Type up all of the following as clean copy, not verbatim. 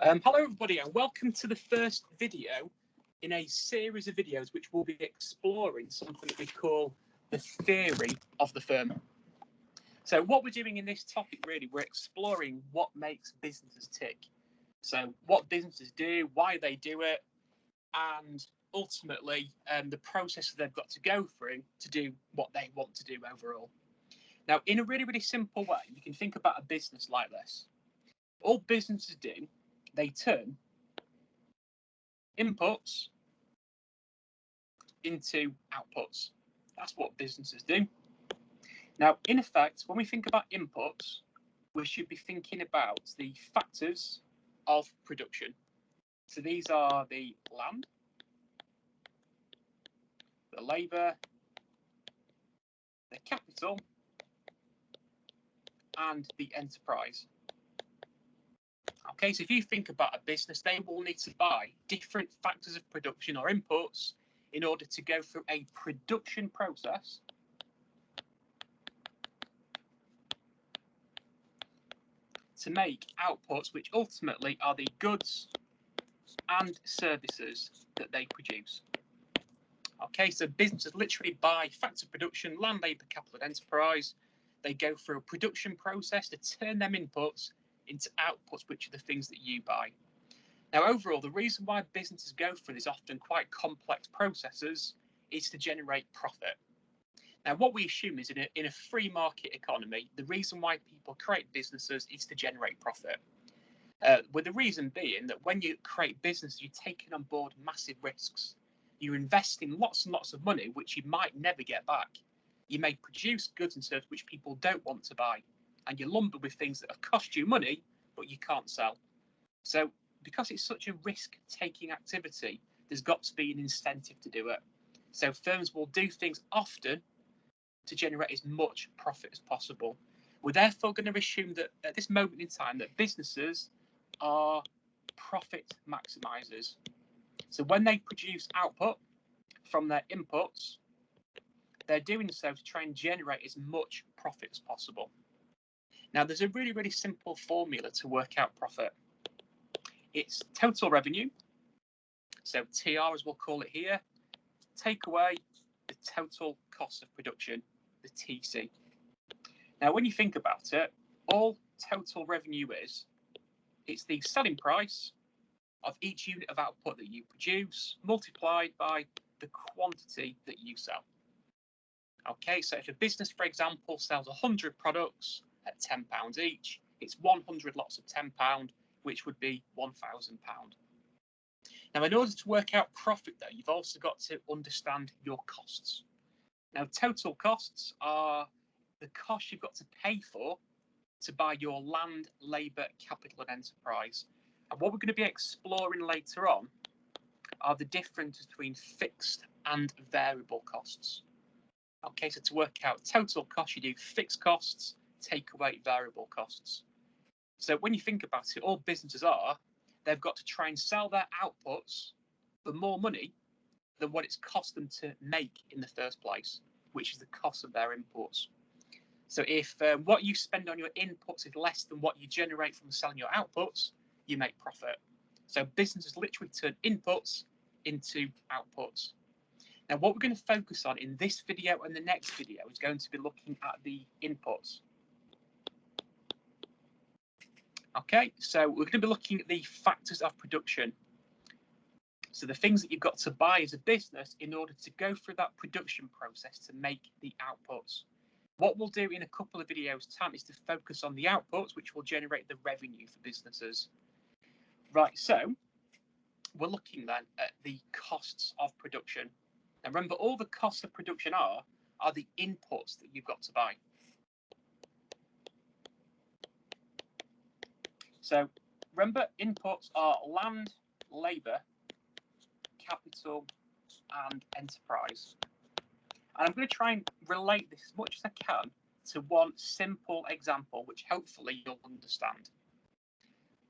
Hello everybody and welcome to the first video in a series of videos which will be exploring something that we call the theory of the firm. So what we're doing in this topic really, we're exploring what makes businesses tick. So what businesses do, why they do it, and ultimately the process they've got to go through to do what they want to do overall. Now in a really simple way, you can think about a business like this. All businesses do, they turn inputs into outputs. That's what businesses do. Now, in effect, when we think about inputs, we should be thinking about the factors of production. So these are the land, the labour, the capital, and the enterprise. Okay, so if you think about a business, they will need to buy different factors of production or inputs in order to go through a production process to make outputs, which ultimately are the goods and services that they produce. Okay, so businesses literally buy factors of production, land, labour, capital, and enterprise. They go through a production process to turn them inputs into outputs, which are the things that you buy. Now, overall, the reason why businesses go through these often quite complex processes is to generate profit. Now, what we assume is in a free market economy, the reason why people create businesses is to generate profit. With the reason being that when you create business, you're taking on board massive risks. You're investing lots and lots of money, which you might never get back. You may produce goods and services which people don't want to buy, and you're lumbered with things that have cost you money, but you can't sell. So because it's such a risk-taking activity, there's got to be an incentive to do it. So firms will do things often to generate as much profit as possible. We're therefore going to assume that at this moment in time that businesses are profit maximizers. So when they produce output from their inputs, they're doing so to try and generate as much profit as possible. Now, there's a really simple formula to work out profit. It's total revenue, so TR as we'll call it here, take away the total cost of production, the TC. Now, when you think about it, all total revenue is, it's the selling price of each unit of output that you produce multiplied by the quantity that you sell. Okay, so if a business, for example, sells 100 products at £10 each, it's 100 lots of £10, which would be £1,000. Now, in order to work out profit, though, you've also got to understand your costs. Now, total costs are the cost you've got to pay for to buy your land, labour, capital, and enterprise. And what we're going to be exploring later on are the difference between fixed and variable costs. Okay, so to work out total cost, you do fixed costs, take away variable costs. So when you think about it, all businesses they've got to try and sell their outputs for more money than what it's cost them to make in the first place, which is the cost of their inputs. So if what you spend on your inputs is less than what you generate from selling your outputs, you make profit. So businesses literally turn inputs into outputs. Now, what we're going to focus on in this video and the next video is going to be looking at the inputs. Okay, so we're going to be looking at the factors of production. So the things that you've got to buy as a business in order to go through that production process to make the outputs. What we'll do in a couple of videos' time is to focus on the outputs, which will generate the revenue for businesses. Right, so we're looking then at the costs of production. And remember, all the costs of production are the inputs that you've got to buy. So remember, inputs are land, labour, capital, and enterprise. And I'm going to try and relate this as much as I can to one simple example, which hopefully you'll understand.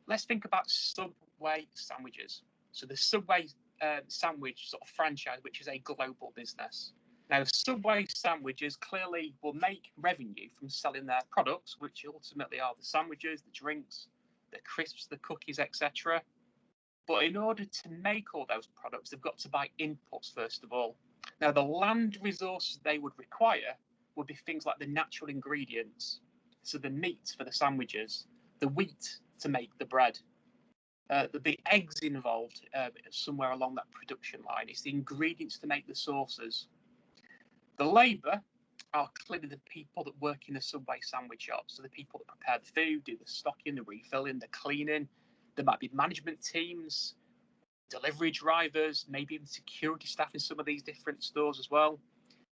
Let's think about Subway sandwiches. So the Subway sandwich sort of franchise, which is a global business. Now, Subway sandwiches clearly will make revenue from selling their products, which ultimately are the sandwiches, the drinks, the crisps, the cookies, etc. But in order to make all those products, they've got to buy inputs first of all. Now, the land resources they would require would be things like the natural ingredients, so the meat for the sandwiches, the wheat to make the bread, the eggs involved somewhere along that production line. It's the ingredients to make the sauces. The labour are clearly the people that work in the Subway sandwich shop. So the people that prepare the food, do the stocking, the refilling, the cleaning. There might be management teams, delivery drivers, maybe even security staff in some of these different stores as well.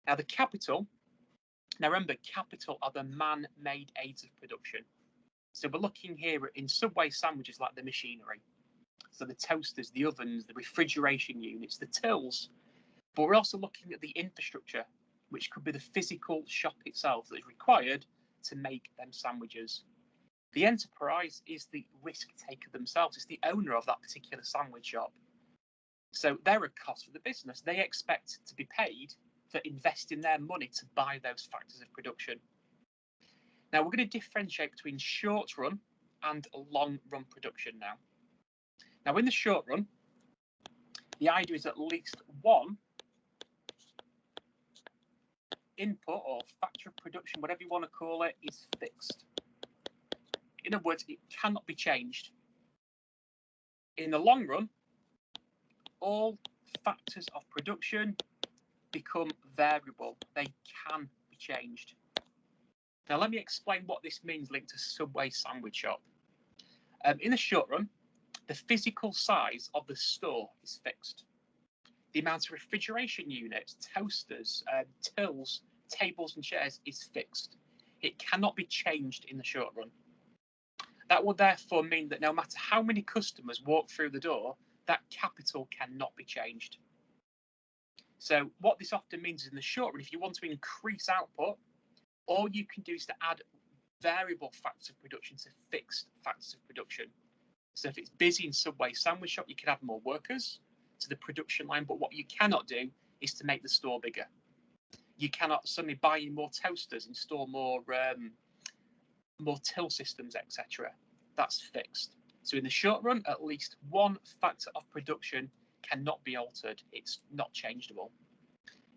Now the capital, now remember, capital are the man-made aids of production. So we're looking here in Subway sandwiches like the machinery. So the toasters, the ovens, the refrigeration units, the tills. But we're also looking at the infrastructure, which could be the physical shop itself that is required to make them sandwiches. The enterprise is the risk taker themselves. It's the owner of that particular sandwich shop. So they're a cost for the business. They expect to be paid for investing their money to buy those factors of production. Now, we're going to differentiate between short run and long run production now. Now, in the short run, the idea is at least one input or factor of production, whatever you want to call it, is fixed. In other words, it cannot be changed. In the long run, all factors of production become variable. They can be changed. Now, let me explain what this means linked to Subway sandwich shop. In the short run, the physical size of the store is fixed. The amount of refrigeration units, toasters, tills, tables and chairs is fixed. It cannot be changed in the short run. That will therefore mean that no matter how many customers walk through the door, that capital cannot be changed. So what this often means is in the short run, if you want to increase output, all you can do is to add variable factors of production to fixed factors of production. So if it's busy in Subway sandwich shop, you can add more workers to the production line, but what you cannot do is to make the store bigger. You cannot suddenly buy in more toasters, install more till systems, etc. That's fixed. So in the short run, at least one factor of production cannot be altered. It's not changeable.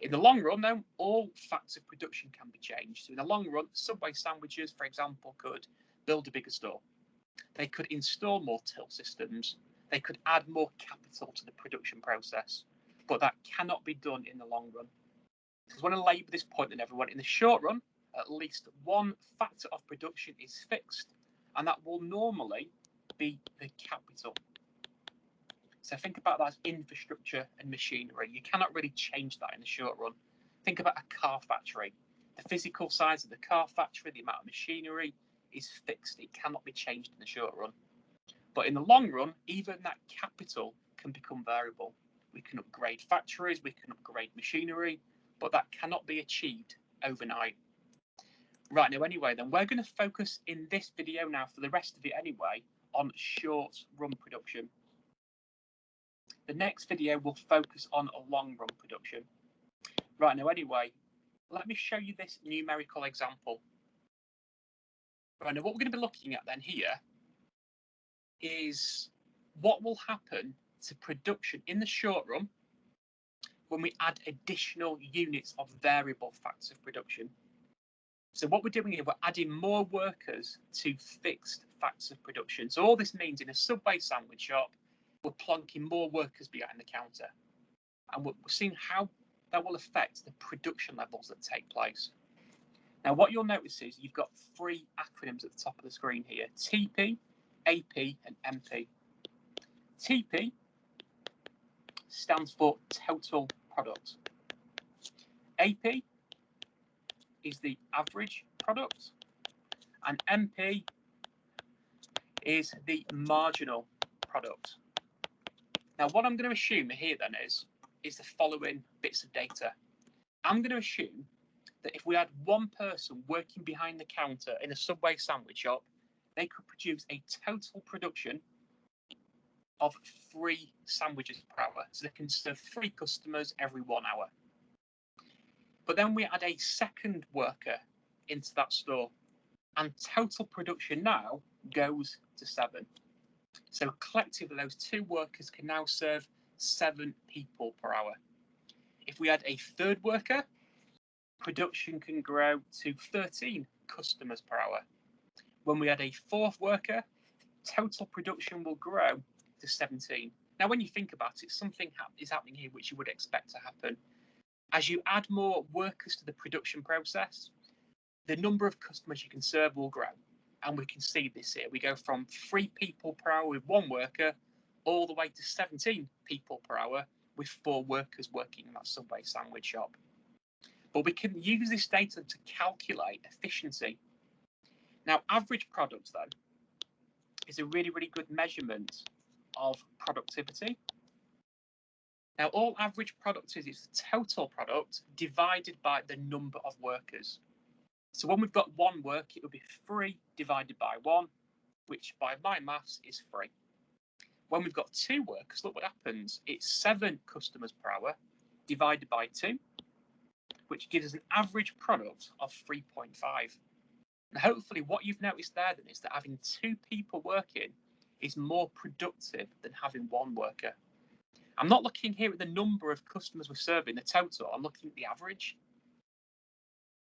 In the long run, though, all factors of production can be changed. So in the long run, Subway sandwiches, for example, could build a bigger store. They could install more till systems. They could add more capital to the production process. But that cannot be done in the long run. Because I want to labour this point then, everyone. In the short run, at least one factor of production is fixed, and that will normally be the capital. So think about that as infrastructure and machinery. You cannot really change that in the short run. Think about a car factory. The physical size of the car factory, the amount of machinery is fixed. It cannot be changed in the short run. But in the long run, even that capital can become variable. We can upgrade factories, we can upgrade machinery, but that cannot be achieved overnight. Right, now anyway, then we're going to focus in this video now, for the rest of it anyway, on short run production. The next video will focus on a long run production. Right, now anyway, let me show you this numerical example. Right, now what we're going to be looking at then here is what will happen to production in the short run when we add additional units of variable factors of production. So what we're doing here, we're adding more workers to fixed factors of production. So all this means in a Subway sandwich shop, we're plonking more workers behind the counter. And we're seeing how that will affect the production levels that take place. Now, what you'll notice is you've got three acronyms at the top of the screen here: TP, AP, and MP. TP stands for total product. AP is the average product, and MP is the marginal product. Now, what I'm going to assume here then is the following bits of data. I'm going to assume that if we had one person working behind the counter in a Subway sandwich shop, they could produce a total production of 3 sandwiches per hour. So they can serve 3 customers every 1 hour. But then we add a second worker into that store, and total production now goes to 7. So collectively, those 2 workers can now serve 7 people per hour. If we add a 3rd worker, production can grow to 13 customers per hour. When we add a 4th worker, total production will grow to 17. Now, when you think about it, something is happening here which you would expect to happen. As you add more workers to the production process, the number of customers you can serve will grow. And we can see this here. We go from 3 people per hour with 1 worker all the way to 17 people per hour with 4 workers working in that Subway sandwich shop. But we can use this data to calculate efficiency. Now, average product, though, is a really, really good measurement of productivity. Now, all average product is the total product divided by the number of workers. So when we've got 1 worker, it would be 3 divided by 1, which by my maths is 3. When we've got 2 workers, look what happens. It's 7 customers per hour divided by 2, which gives us an average product of 3.5. And hopefully what you've noticed there then is that having 2 people working is more productive than having 1 worker. I'm not looking here at the number of customers we're serving, the total. I'm looking at the average.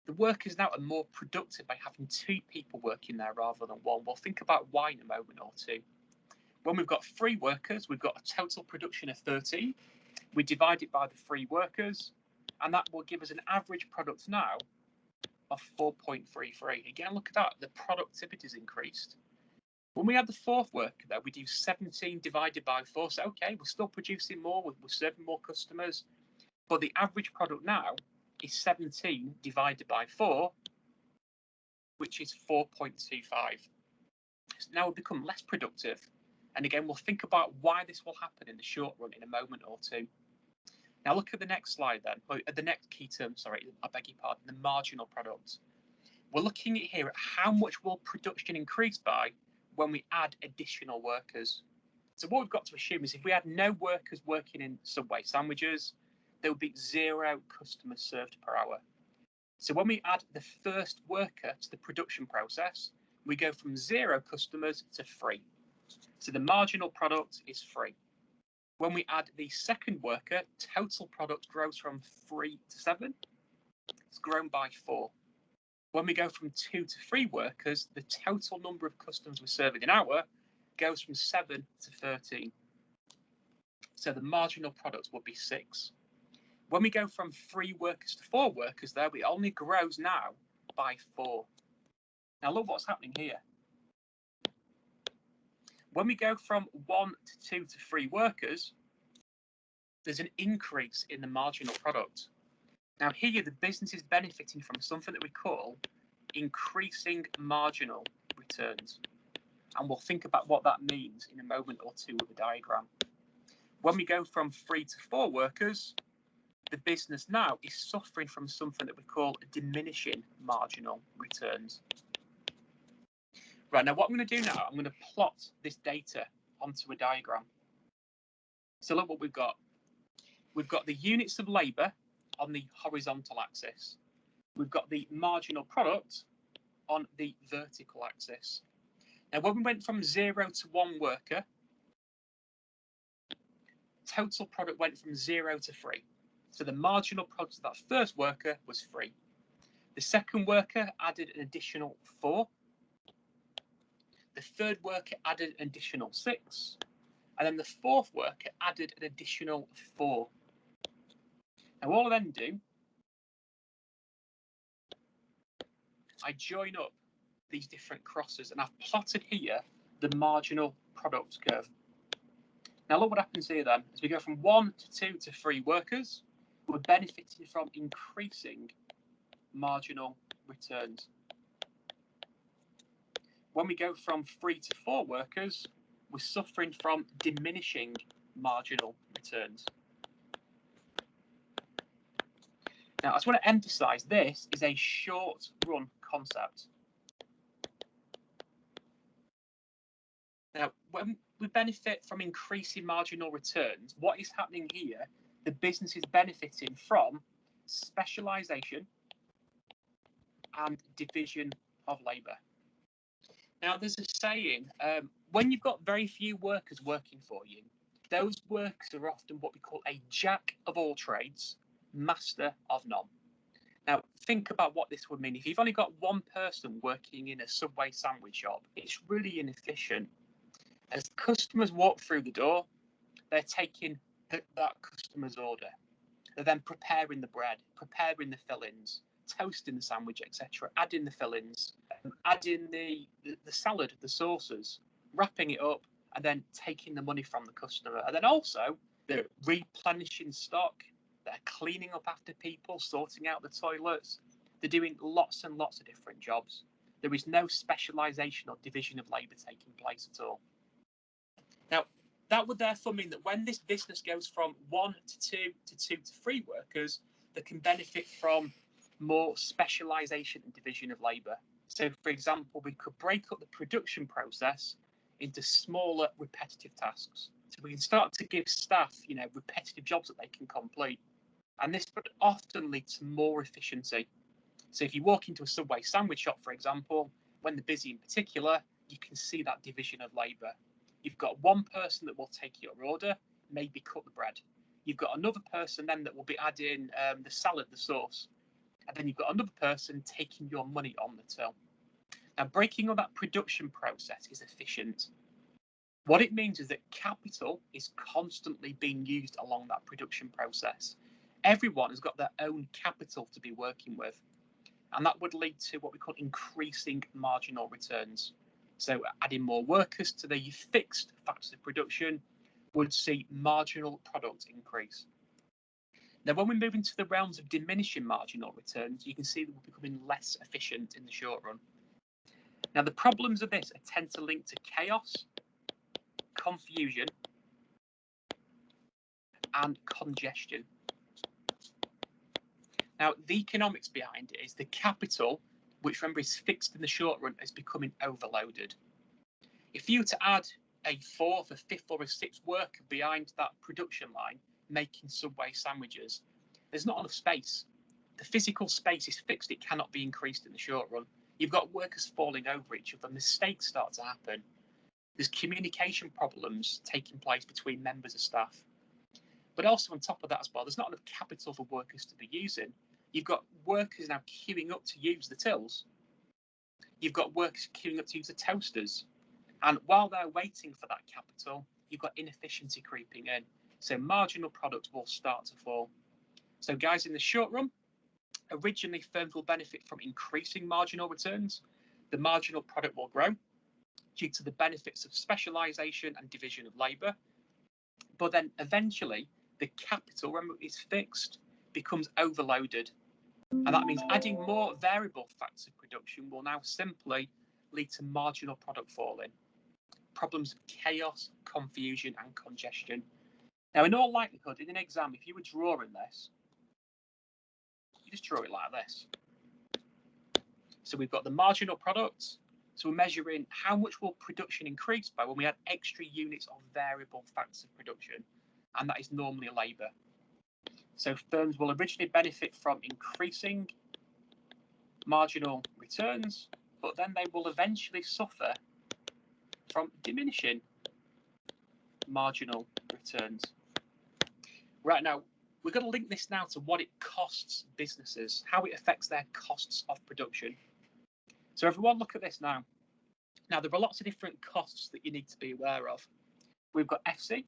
The workers now are more productive by having 2 people working there rather than 1. We'll think about why in a moment or two. When we've got 3 workers, we've got a total production of 13. We divide it by the 3 workers, and that will give us an average product now of 4.33. Again, look at that. The productivity has increased. When we add the 4th worker, though, we do 17 divided by 4. So, okay, we're still producing more, we're serving more customers, but the average product now is 17 divided by 4, which is 4.25. So now we've become less productive. And again, we'll think about why this will happen in the short run in a moment or two. Now look at the next slide then, at the next key term, sorry, I beg your pardon, the marginal product. We're looking at here at how much will production increase by when we add additional workers. So what we've got to assume is if we had no workers working in Subway sandwiches, there would be 0 customers served per hour. So when we add the 1st worker to the production process, we go from 0 customers to 3. So the marginal product is 3. When we add the 2nd worker, total product grows from 3 to 7. It's grown by 4. When we go from 2 to 3 workers, the total number of customers we're serving an hour goes from 7 to 13. So the marginal product would be 6. When we go from 3 workers to 4 workers, there it only grows now by 4. Now look what's happening here. When we go from 1 to 2 to 3 workers, there's an increase in the marginal product. Now here, the business is benefiting from something that we call increasing marginal returns. And we'll think about what that means in a moment or two with a diagram. When we go from 3 to 4 workers, the business now is suffering from something that we call diminishing marginal returns. Right, now what I'm going to do now, I'm going to plot this data onto a diagram. So look what we've got. We've got the units of labour on the horizontal axis. We've got the marginal product on the vertical axis. Now, when we went from 0 to 1 worker, total product went from 0 to 3. So the marginal product of that 1st worker was 3. The 2nd worker added an additional 4. The 3rd worker added an additional 6. And then the 4th worker added an additional 4. Now, all I then do, I join up these different crosses, and I've plotted here the marginal product curve. Now, look what happens here then. As we go from 1 to 2 to 3 workers, we're benefiting from increasing marginal returns. When we go from 3 to 4 workers, we're suffering from diminishing marginal returns. Now, I just want to emphasize this is a short run concept. Now, when we benefit from increasing marginal returns, what is happening here? The business is benefiting from specialisation and division of labour. Now, there's a saying, when you've got very few workers working for you, those workers are often what we call a jack of all trades, master of none. Now, think about what this would mean. If you've only got one person working in a Subway sandwich shop, it's really inefficient. As customers walk through the door, they're taking that customer's order. They're then preparing the bread, preparing the fillings, toasting the sandwich, etc., adding the fillings, adding the salad, the sauces, wrapping it up, and then taking the money from the customer. And then also, they're replenishing stock, they're cleaning up after people, sorting out the toilets. They're doing lots and lots of different jobs. There is no specialisation or division of labour taking place at all. Now, that would therefore mean that when this business goes from 1 to 2 to 2 to 3 workers, they can benefit from more specialisation and division of labour. So, for example, we could break up the production process into smaller repetitive tasks. So we can start to give staff, repetitive jobs that they can complete. And this would often lead to more efficiency. So if you walk into a Subway sandwich shop, for example, when they're busy in particular, you can see that division of labour. You've got one person that will take your order, maybe cut the bread. You've got another person then that will be adding the salad, the sauce. And then you've got another person taking your money on the till. Now, breaking up that production process is efficient. What it means is that capital is constantly being used along that production process. Everyone has got their own capital to be working with. And that would lead to what we call increasing marginal returns. So adding more workers to the fixed factors of production would see marginal product increase. Now, when we move into the realms of diminishing marginal returns, you can see that we're becoming less efficient in the short run. Now, the problems of this tend to link to chaos, confusion, and congestion. Now, the economics behind it is the capital, which remember is fixed in the short run, is becoming overloaded. If you were to add a fourth, a fifth, or a sixth worker behind that production line making Subway sandwiches, there's not enough space. The physical space is fixed, it cannot be increased in the short run. You've got workers falling over each other, mistakes start to happen. There's communication problems taking place between members of staff. But also on top of that as well, there's not enough capital for workers to be using. You've got workers now queuing up to use the tills. You've got workers queuing up to use the toasters. And while they're waiting for that capital, you've got inefficiency creeping in. So marginal product will start to fall. So guys, in the short run, originally firms will benefit from increasing marginal returns. The marginal product will grow due to the benefits of specialisation and division of labour. But then eventually the capital, remember, is fixed, becomes overloaded. And that means adding more variable factors of production will now simply lead to marginal product falling. Problems of chaos, confusion, and congestion. Now, in all likelihood, in an exam, if you were drawing this, you just draw it like this. So we've got the marginal product. So we're measuring how much will production increase by when we add extra units of variable factors of production, and that is normally labour. So firms will originally benefit from increasing marginal returns, but then they will eventually suffer from diminishing marginal returns. Right, now, we're going to link this now to what it costs businesses, how it affects their costs of production. So everyone look at this now. Now, there are lots of different costs that you need to be aware of. We've got FC,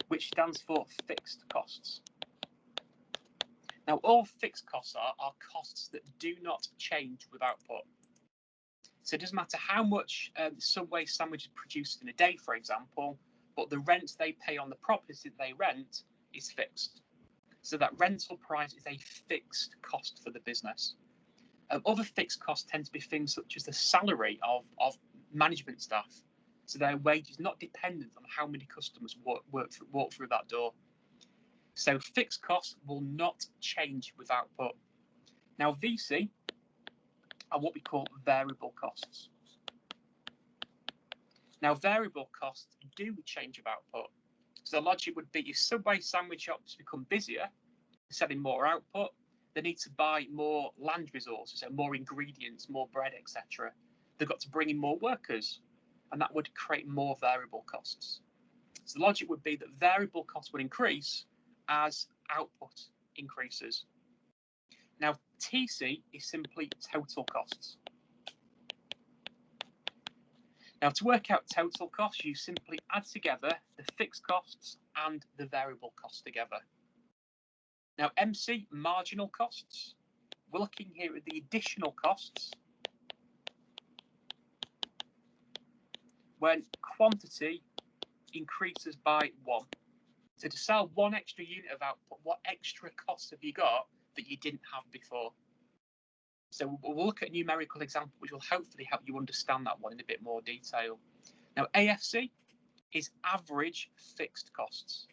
which stands for fixed costs. Now, all fixed costs are costs that do not change with output. So it doesn't matter how much Subway sandwiches produced in a day, for example, but the rent they pay on the property that they rent is fixed. So that rental price is a fixed cost for the business. Other fixed costs tend to be things such as the salary of management staff. So their wage is not dependent on how many customers walk through that door. So fixed costs will not change with output. Now, VC are what we call variable costs. Now, variable costs do change with output. So the logic would be if Subway sandwich shops become busier, selling more output, they need to buy more land resources, so more ingredients, more bread, etc. they've got to bring in more workers, and that would create more variable costs. So the logic would be that variable costs would increase as output increases. Now, TC is simply total costs. Now, to work out total costs, you simply add together the fixed costs and the variable costs together. Now, MC, marginal costs, we're looking here at the additional costs when quantity increases by 1. So to sell 1 extra unit of output, what extra costs have you got that you didn't have before? So we'll look at a numerical example, which will hopefully help you understand that one in a bit more detail. Now, AFC is average fixed costs.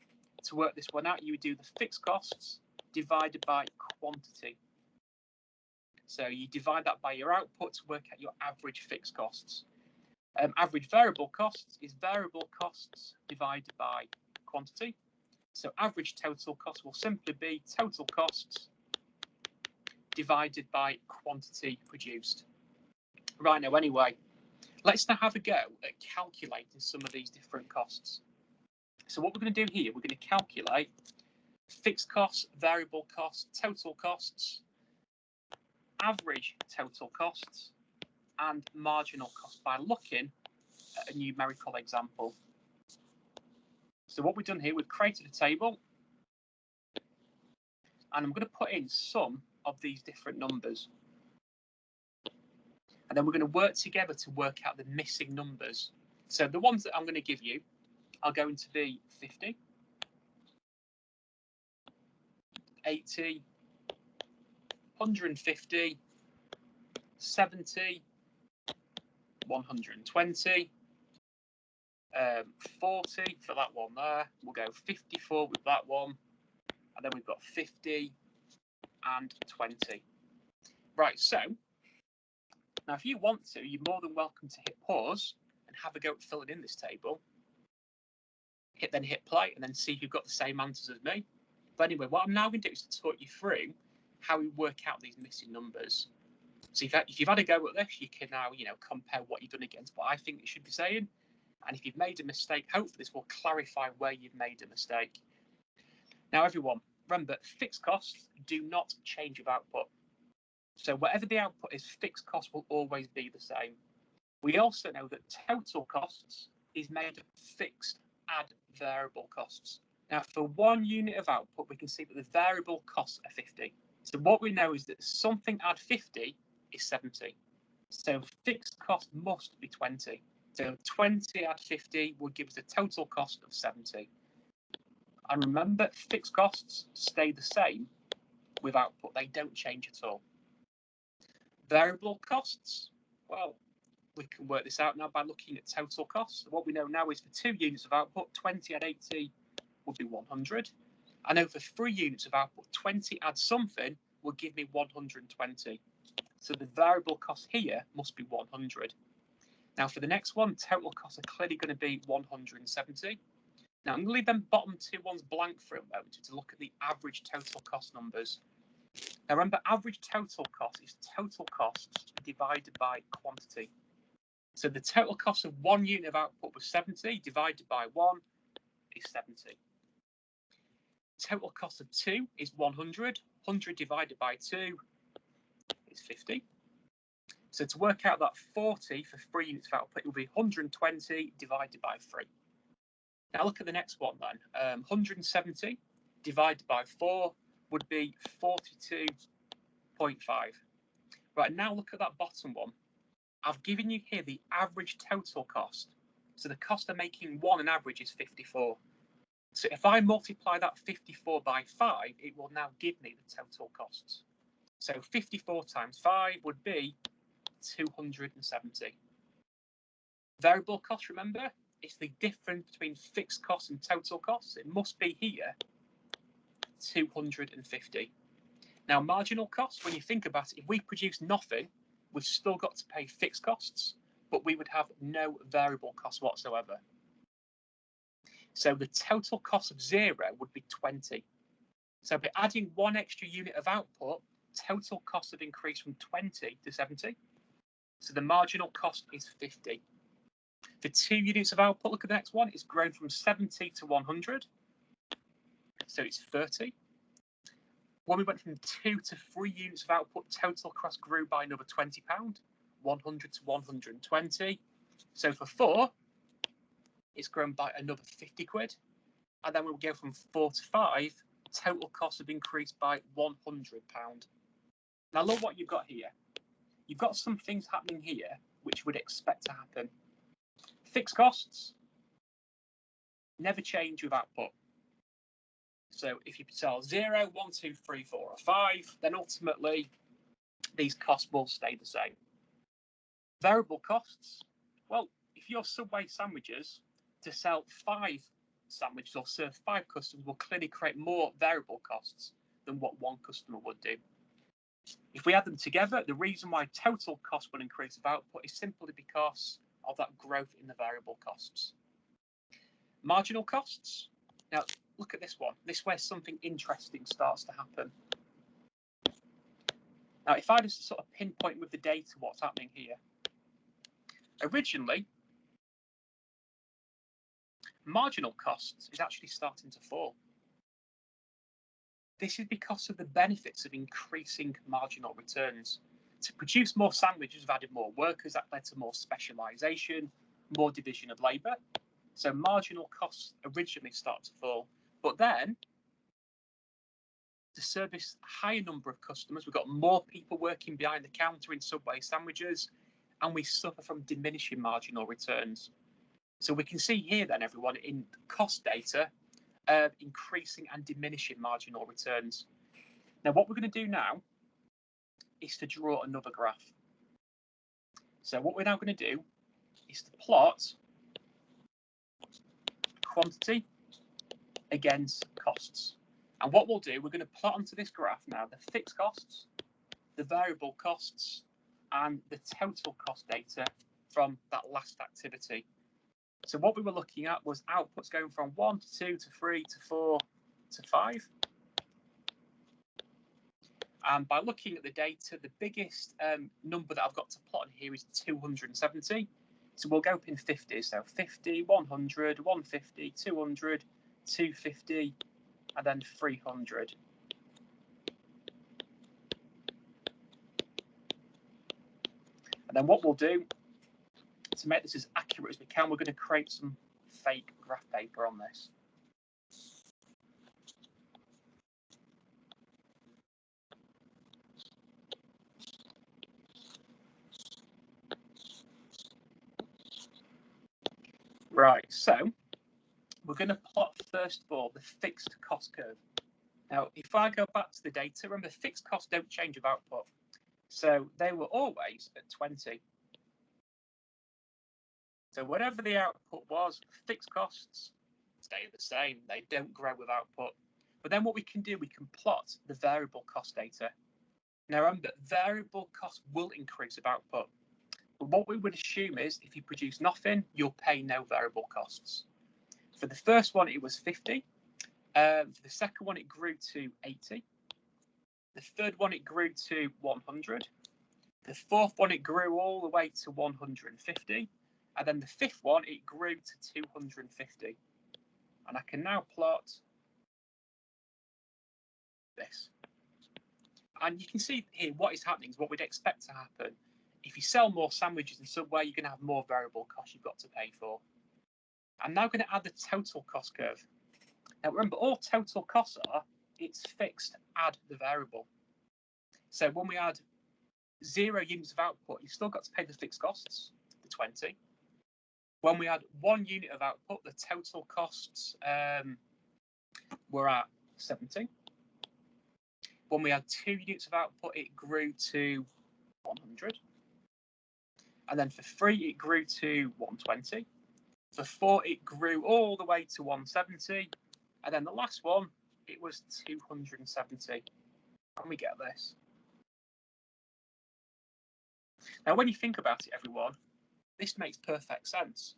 To work this one out, you would do the fixed costs divided by quantity. So you divide that by your output to work out your average fixed costs. Average variable costs is variable costs divided by quantity. So average total cost will simply be total costs divided by quantity produced. Right, now anyway, let's now have a go at calculating some of these different costs. So what we're going to do here, we're going to calculate fixed costs, variable costs, total costs, average total costs, and marginal costs by looking at a numerical example. So what we've done here, we've created a table, and I'm going to put in some of these different numbers. And then we're going to work together to work out the missing numbers. So the ones that I'm going to give you are going to be 50, 80, 150, 70, 120, 40 for that one there. We'll go 54 with that one. And then we've got 50 and 20. Right, so now if you want to, you're more than welcome to hit pause and have a go at filling in this table. Then hit play and then see if you've got the same answers as me. But anyway, what I'm now going to do is to talk you through how we work out these missing numbers. So if you've had a go at this, you can now, compare what you've done against what I think it should be saying. And if you've made a mistake, hopefully this will clarify where you've made a mistake. Now, everyone, remember, fixed costs do not change with output. So whatever the output is, fixed costs will always be the same. We also know that total costs is made of fixed and variable costs. Now, for 1 unit of output, we can see that the variable costs are 50. So what we know is that something add 50 is 70. So fixed cost must be 20. So 20 add 50 would give us a total cost of 70. And remember, fixed costs stay the same with output. They don't change at all. Variable costs, well, we can work this out now by looking at total costs. What we know now is for 2 units of output, 20 add 80 would be 100. I know for 3 units of output, 20 add something will give me 120. So the variable cost here must be 100. Now for the next one, total costs are clearly going to be 170. Now I'm going to leave them bottom 2 ones blank for a moment to look at the average total cost numbers. Now remember, average total cost is total costs divided by quantity. So the total cost of 1 unit of output was 70, divided by 1 is 70. Total cost of 2 is 100. 100 divided by 2 is 50. So to work out that 40 for 3 units of output, it will be 120 divided by 3. Now look at the next one then. 170 divided by 4 would be 42.5. Right, now look at that bottom one. I've given you here the average total cost. So the cost of making 1 on average is 54. So if I multiply that 54 by 5, it will now give me the total costs. So 54 times 5 would be 270. Variable cost, remember, it's the difference between fixed costs and total costs. It must be here 250. Now, marginal costs, when you think about it, if we produce nothing, we've still got to pay fixed costs, but we would have no variable costs whatsoever. So the total cost of 0 would be 20. So by adding 1 extra unit of output, total costs have increased from 20 to 70. So the marginal cost is 50. For 2 units of output, look at the next one, it's grown from 70 to 100. So it's 30. When we went from 2 to 3 units of output, total cost grew by another £20, 100 to 120. So for 4, it's grown by another 50 quid. And then we'll go from 4 to 5, total costs have increased by £100. Now look what you've got here. You've got some things happening here which you would expect to happen. Fixed costs never change with output. So if you sell 0, 1, 2, 3, 4, or 5, then ultimately these costs will stay the same. Variable costs, well, if your Subway sandwiches to sell 5 sandwiches or serve 5 customers will clearly create more variable costs than what one customer would do. If we add them together, the reason why total cost will increase with output is simply because of that growth in the variable costs. Marginal costs. Now, look at this one. This is where something interesting starts to happen. Now, if I just sort of pinpoint with the data what's happening here. Originally, marginal costs is actually starting to fall. This is because of the benefits of increasing marginal returns. To produce more sandwiches, we've added more workers. That led to more specialisation, more division of labour. So marginal costs originally start to fall. But then, to service a higher number of customers, we've got more people working behind the counter in Subway sandwiches, and we suffer from diminishing marginal returns. So we can see here then, everyone, in cost data, increasing and diminishing marginal returns. Now, what we're going to do now is to draw another graph. So what we're now going to do is to plot quantity against costs. And what we'll do, we're going to plot onto this graph now the fixed costs, the variable costs, and the total cost data from that last activity. So what we were looking at was outputs going from 1 to 2 to 3 to 4 to 5. And by looking at the data, the biggest number that I've got to plot in here is 270. So we'll go up in 50s. So 50, 100, 150, 200, 250, and then 300. And then what we'll do, to make this as accurate as we can, we're going to create some fake graph paper on this. Right, so we're going to plot first of all the fixed cost curve. Now, if I go back to the data, remember fixed costs don't change with output. So they were always at 20. So whatever the output was, fixed costs stay the same. They don't grow with output. But then what we can do, we can plot the variable cost data. Now remember, variable costs will increase with output. But what we would assume is if you produce nothing, you'll pay no variable costs. For the first one, it was 50. For the second one, it grew to 80. The third one, it grew to 100. The fourth one, it grew all the way to 150. And then the fifth one, it grew to 250. And I can now plot this. And you can see here what is happening is what we'd expect to happen. If you sell more sandwiches in Subway, you're going to have more variable costs you've got to pay for. I'm now going to add the total cost curve. Now remember, all total costs are, it's fixed, add the variable. So when we add 0 units of output, you've still got to pay the fixed costs, the 20. When we add 1 unit of output, the total costs were at 70. When we had 2 units of output, it grew to 100. And then for 3, it grew to 120. For 4, it grew all the way to 170. And then the last one, it was 270. And we get this. Now, when you think about it, everyone, this makes perfect sense.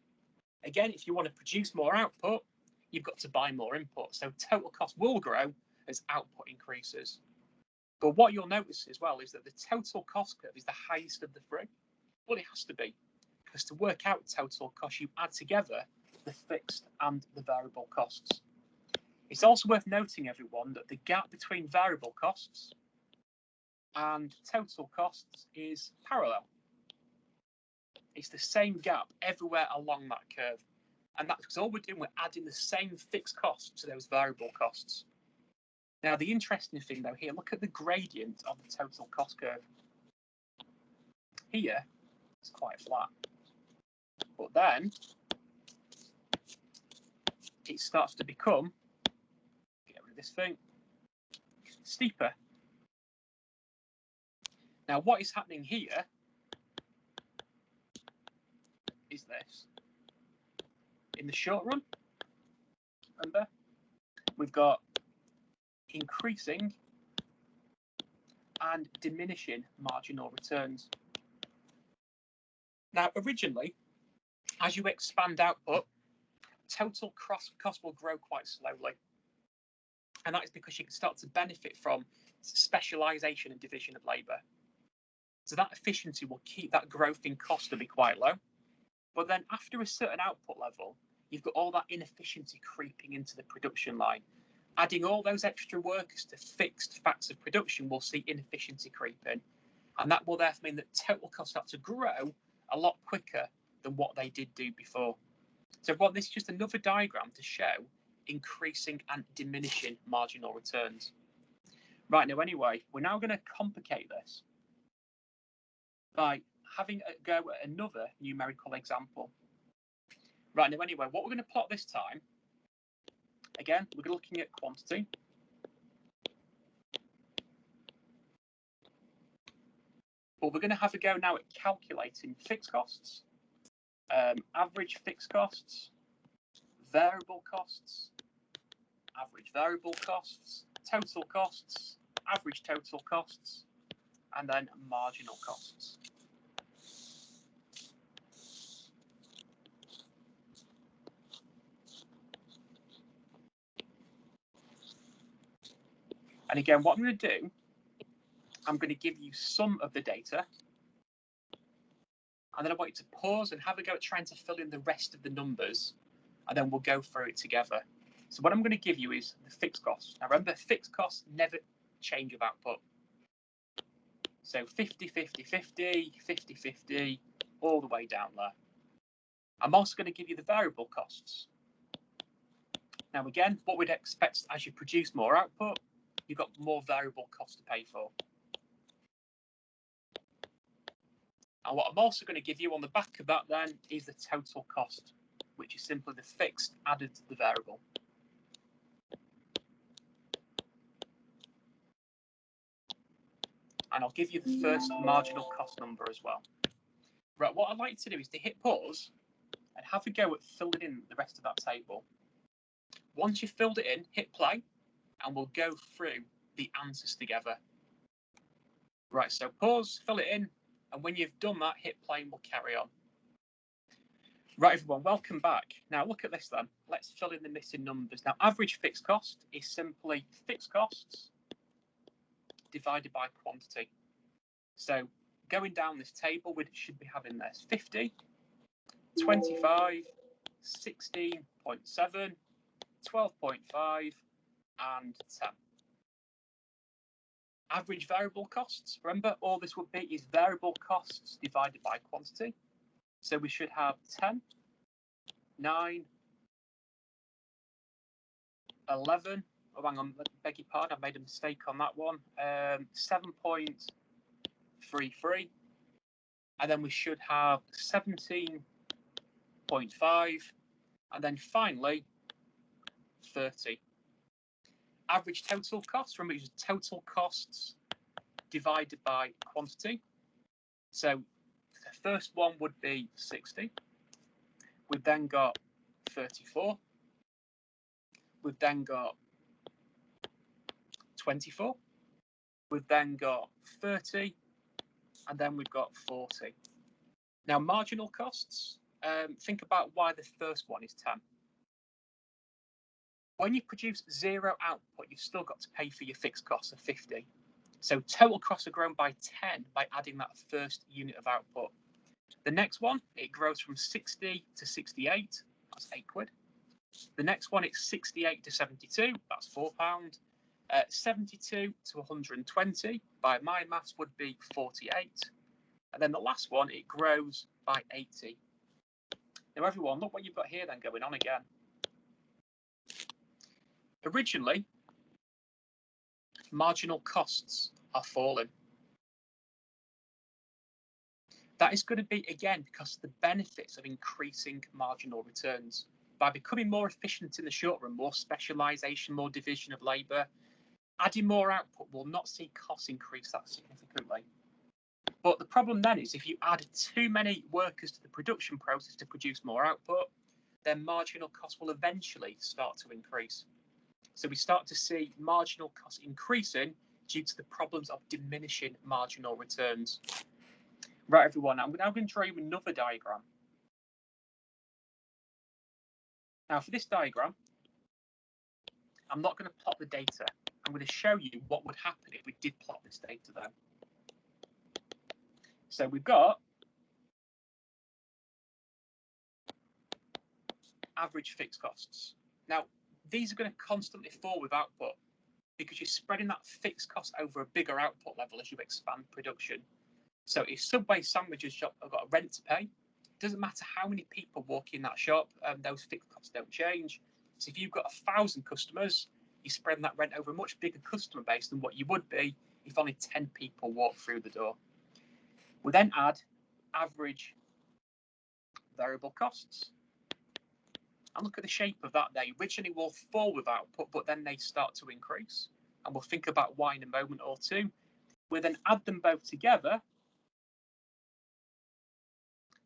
Again, if you want to produce more output, you've got to buy more input. So total cost will grow as output increases. But what you'll notice as well is that the total cost curve is the highest of the 3. Well, it has to be, because to work out total cost, you add together the fixed and the variable costs. It's also worth noting, everyone, that the gap between variable costs and total costs is parallel. It's the same gap everywhere along that curve. And that's because all we're doing, we're adding the same fixed costs to those variable costs. Now, the interesting thing, though, here, look at the gradient of the total cost curve. Here, it's quite flat. But then, it starts to become, get rid of this thing, steeper. Now, what is happening here is this. In the short run, remember, we've got increasing and diminishing marginal returns. Now, originally, as you expand output, total cost will grow quite slowly. And that is because you can start to benefit from specialisation and division of labour. So that efficiency will keep that growth in cost to be quite low. But then after a certain output level, you've got all that inefficiency creeping into the production line. Adding all those extra workers to fixed facts of production will see inefficiency creeping. And that will therefore mean that total costs start to grow a lot quicker than what they did do before. So this is just another diagram to show increasing and diminishing marginal returns. Right, now anyway, we're now going to complicate this by having a go at another numerical example. Right, now anyway, what we're going to plot this time, again, we're looking at quantity. But we're going to have a go now at calculating fixed costs, average fixed costs, variable costs, average variable costs, total costs, average total costs, and then marginal costs. And again, what I'm going to do, I'm going to give you some of the data, and then I want you to pause and have a go at trying to fill in the rest of the numbers, and then we'll go through it together. So what I'm going to give you is the fixed costs. Now remember, fixed costs never change with output. So 50, 50, 50, 50, 50, all the way down there. I'm also going to give you the variable costs. Now again, what we'd expect as you produce more output, you've got more variable costs to pay for. And what I'm also going to give you on the back of that then is the total cost, which is simply the fixed added to the variable. And I'll give you the first marginal cost number as well. Right, what I'd like to do is to hit pause and have a go at filling in the rest of that table. Once you've filled it in, hit play, and we'll go through the answers together. Right, so pause, fill it in, and when you've done that, hit play and we'll carry on. Right, everyone, welcome back. Now look at this then. Let's fill in the missing numbers. Now, average fixed cost is simply fixed costs divided by quantity. So going down this table, we should be having this 50, 25, 16.7, 12.5, and 10. Average variable costs, remember, all this would be is variable costs divided by quantity. So we should have 10, 9, 11. Oh, hang on, beg your pardon, I made a mistake on that one. 7.33. And then we should have 17.5. And then finally, 30. Average total costs, remember, it's total costs divided by quantity. So the first one would be 60. We've then got 34. We've then got 24. We've then got 30. And then we've got 40. Now, marginal costs, think about why the first one is 10. When you produce zero output, you've still got to pay for your fixed costs of 50. So total costs are grown by 10 by adding that first unit of output. The next one, it grows from 60 to 68, that's £8. The next one, it's 68 to 72, that's £4. 72 to 120, by my maths, would be 48. And then the last one, it grows by 80. Now, everyone, look what you've got here then going on again. Originally, marginal costs are falling. That is going to be, again, because of the benefits of increasing marginal returns. By becoming more efficient in the short run, more specialisation, more division of labour, adding more output will not see costs increase that significantly. But the problem then is if you add too many workers to the production process to produce more output, then marginal costs will eventually start to increase. So we start to see marginal costs increasing due to the problems of diminishing marginal returns. Right, everyone, I'm now going to draw you another diagram. Now, for this diagram, I'm not going to plot the data. I'm going to show you what would happen if we did plot this data then. So we've got average fixed costs. Now, these are going to constantly fall with output because you're spreading that fixed cost over a bigger output level as you expand production. So if Subway sandwiches shop have got a rent to pay, it doesn't matter how many people walk in that shop, those fixed costs don't change. So if you've got 1,000 customers, you're spreading that rent over a much bigger customer base than what you would be if only 10 people walk through the door. We then add average variable costs. And look at the shape of that. They originally will fall with output, but then they start to increase. And we'll think about why in a moment or two. We then add them both together.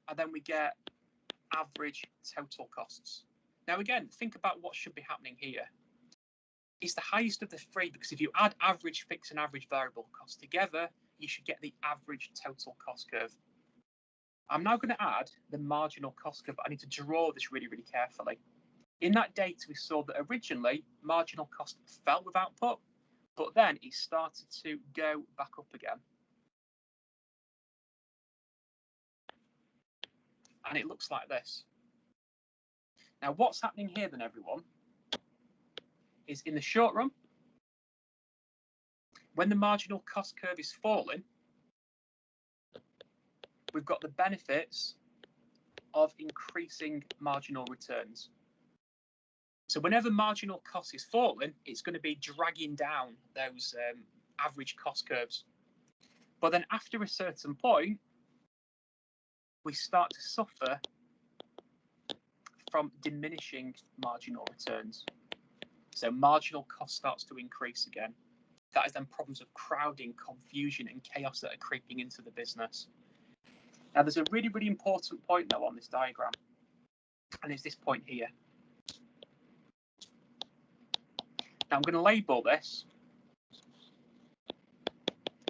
And then we get average total costs. Now, again, think about what should be happening here. It's the highest of the three because if you add average fixed and average variable costs together, you should get the average total cost curve. I'm now going to add the marginal cost curve. I need to draw this really, really carefully. In that data, we saw that originally marginal cost fell with output, but then it started to go back up again. And it looks like this. Now, what's happening here then, everyone, is in the short run, when the marginal cost curve is falling, we've got the benefits of increasing marginal returns. So whenever marginal cost is falling, it's going to be dragging down those average cost curves. But then after a certain point, we start to suffer from diminishing marginal returns. So marginal cost starts to increase again. That is then problems of crowding, confusion, and chaos that are creeping into the business. Now, there's a really, really important point, though, on this diagram, and it's this point here. Now, I'm going to label this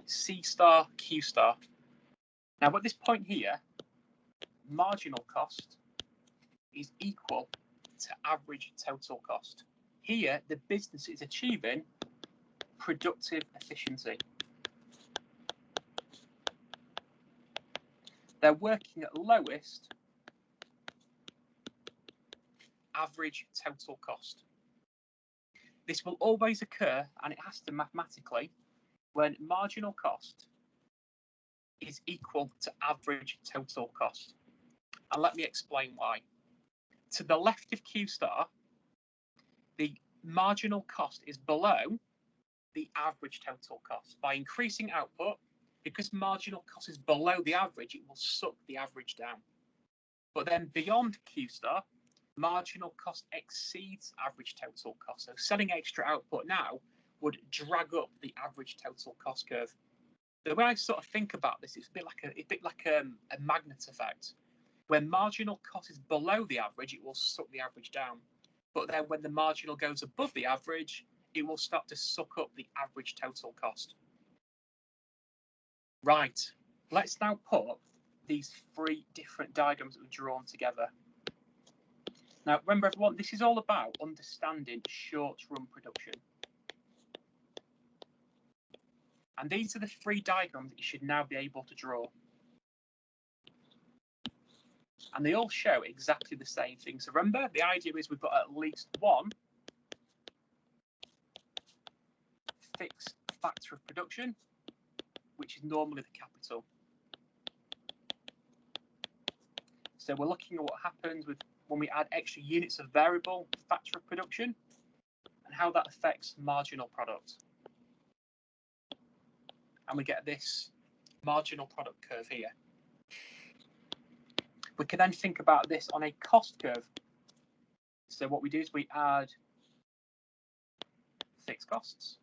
C star, Q star. Now, at this point here, marginal cost is equal to average total cost. Here, the business is achieving productive efficiency. They're working at lowest average total cost. This will always occur, and it has to mathematically, when marginal cost is equal to average total cost. And let me explain why. To the left of Q star, the marginal cost is below the average total cost. By increasing output, because marginal cost is below the average, it will suck the average down. But then beyond Q star, marginal cost exceeds average total cost. So selling extra output now would drag up the average total cost curve. The way I sort of think about this is a bit like a magnet effect. When marginal cost is below the average, it will suck the average down. But then when the marginal goes above the average, it will start to suck up the average total cost. Right, let's now put these three different diagrams that we've drawn together. Now, remember, everyone, this is all about understanding short-run production. And these are the three diagrams that you should now be able to draw. And they all show exactly the same thing. So remember, the idea is we've got at least one fixed factor of production, which is normally the capital. So we're looking at what happens when we add extra units of variable factor of production and how that affects marginal product. And we get this marginal product curve here. We can then think about this on a cost curve. So what we do is we add fixed costs.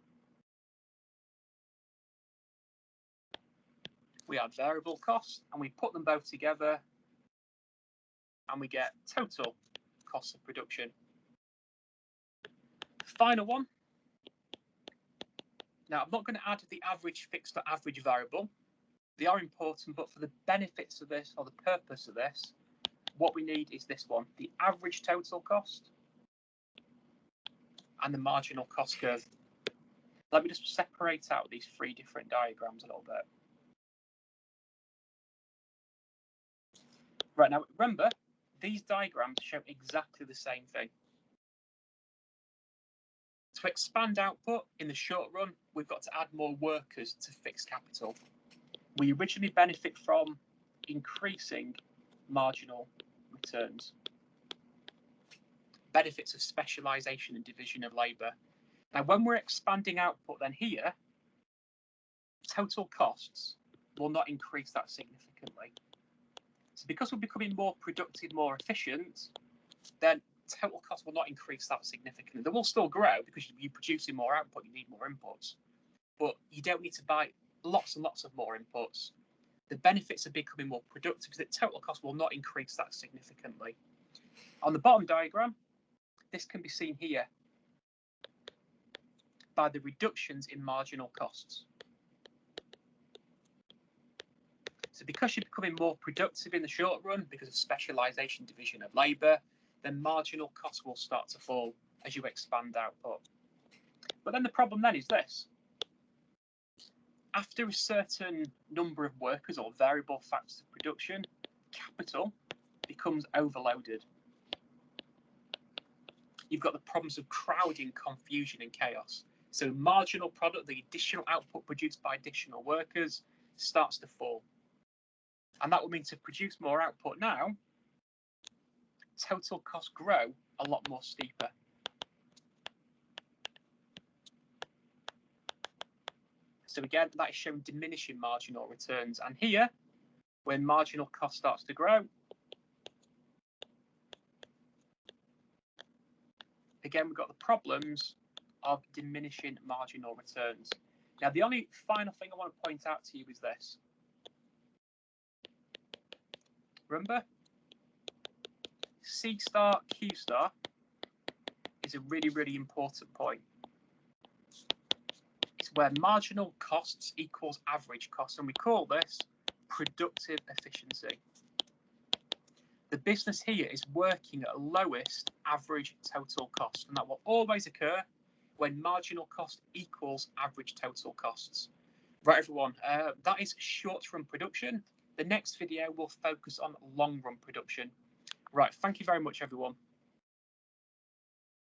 We add variable costs and we put them both together and we get total cost of production. Final one. Now, I'm not going to add the average fixed or average variable. They are important, but for the benefits of this or the purpose of this, what we need is this one, the average total cost and the marginal cost curve. Let me just separate out these three different diagrams a little bit. Right, now remember, these diagrams show exactly the same thing. To expand output in the short run, we've got to add more workers to fixed capital. We originally benefit from increasing marginal returns. Benefits of specialisation and division of labour. Now, when we're expanding output, then here, total costs will not increase that significantly. So because we're becoming more productive, more efficient, then total cost will not increase that significantly. They will still grow because you're producing more output, you need more inputs. But you don't need to buy lots and lots of more inputs. The benefits of becoming more productive is that total cost will not increase that significantly. On the bottom diagram, this can be seen here by the reductions in marginal costs. So because you're becoming more productive in the short run because of specialisation, division of labour, then marginal costs will start to fall as you expand output. But then the problem then is this. After a certain number of workers or variable factors of production, capital becomes overloaded. You've got the problems of crowding, confusion and chaos. So marginal product, the additional output produced by additional workers, starts to fall. And that will mean to produce more output now, total costs grow a lot more steeper. So again, that is showing diminishing marginal returns. And here, when marginal cost starts to grow, again, we've got the problems of diminishing marginal returns. Now, the only final thing I want to point out to you is this. Remember, C star, Q star is a really, really important point. It's where marginal costs equals average costs, and we call this productive efficiency. The business here is working at lowest average total cost, and that will always occur when marginal cost equals average total costs. Right, everyone, that is short-run production. The next video will focus on long-run production. Right, thank you very much, everyone.